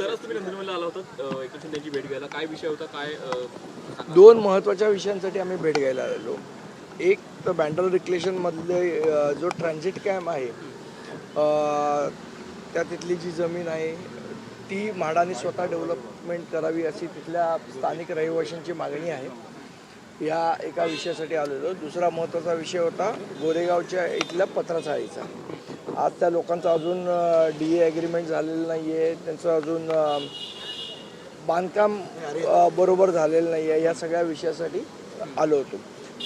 सरच तुम्ही नंदुरबारला आला होता एकनाथ शिंदेची भेट घ्यायला, काय विषय होता, काय दोन महत्त्वाच्या विषयांसाठी आम्ही भेट घ्यायला आलेलो. एक तर बँडल रिक्लेशनमधले जो ट्रान्झिट कॅम्प आहे त्या तिथली जी जमीन आहे ती म्हाडाने स्वतः डेव्हलपमेंट करावी अशी तिथल्या स्थानिक रहिवाशांची मागणी आहे. या एका विषयासाठी आलेलो. दुसरा महत्त्वाचा विषय होता गोरेगावच्या इथल्या पत्राचाळीचा. आज त्या लोकांचा अजून DA ॲग्रीमेंट झालेलं नाही आहे, त्यांचं अजून बांधकाम बरोबर झालेलं नाही आहे. या सगळ्या विषयासाठी आलो होतो.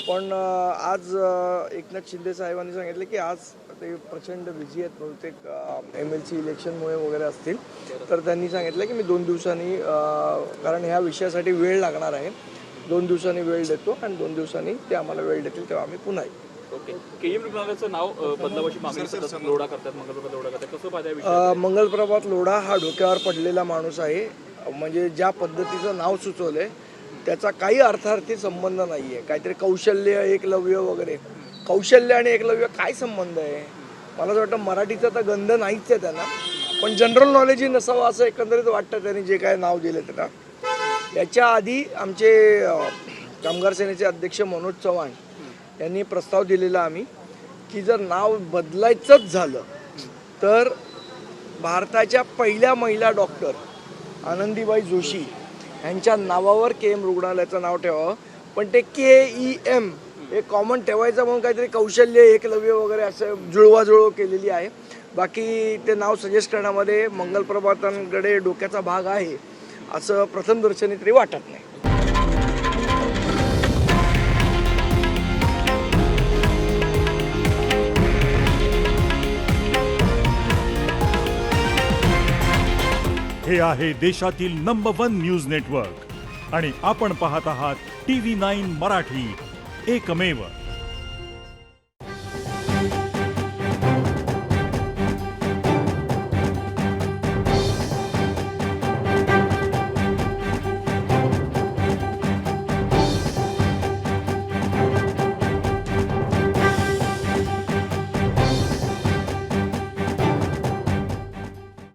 पण आज एकनाथ शिंदे साहेबांनी सांगितलं की आज ते प्रचंड बिझी आहेत, बहुतेक MLC इलेक्शनमुळे वगैरे असतील, तर त्यांनी सांगितलं की मी 2 दिवसांनी कारण ह्या विषयासाठी वेळ लागणार आहे, 2 दिवसांनी वेळ देतो आणि 2 दिवसांनी ते आम्हाला वेळ देतील तेव्हा आम्ही पुन्हा येऊ. ओके. KM विभागाचं नाव बदलावाची मागणी सतत लोढा करतात, मंगलप्रभात लोढा करतात, कसं पाहिजे? मंगलप्रभात लोढा हा डोक्यावर पडलेला माणूस आहे. म्हणजे ज्या पद्धतीचं नाव सुचवलंय त्याचा काही अर्थार्थी संबंध नाही आहे. काहीतरी कौशल्य एकलव्य वगैरे, कौशल्य आणि एकलव्य काय संबंध आहे? मला असं वाटतं मराठीचा तर गंध नाहीच आहे त्यांना, पण जनरल नॉलेजही नसावं असं एकंदरीत वाटतं त्यांनी जे काय नाव दिलं त्यांना. याच्या आधी आमचे कामगार सेनेचे अध्यक्ष मनोज चव्हाण यांनी प्रस्ताव दिलेला आम्ही की जर नाव बदलायचंच झालं तर भारताच्या पहिल्या महिला डॉक्टर आनंदीबाई जोशी यांच्या नावावर KM रुग्णालयाचं नाव ठेवावं. पण ते KEM हे कॉमन ठेवायचं म्हणून काहीतरी कौशल्य एकलव्य वगैरे असं जुळवाजुळव केलेली आहे. बाकी ते नाव सजेस्ट करण्यामध्ये मंगलप्रभातांकडे डोक्याचा भाग आहे असं प्रथमदर्शनी तरी वाटत नाही. हे आहे देशातील नंबर 1 न्यूज नेटवर्क आणि आपण पाहत आहात TV9 मराठी, एकमेव.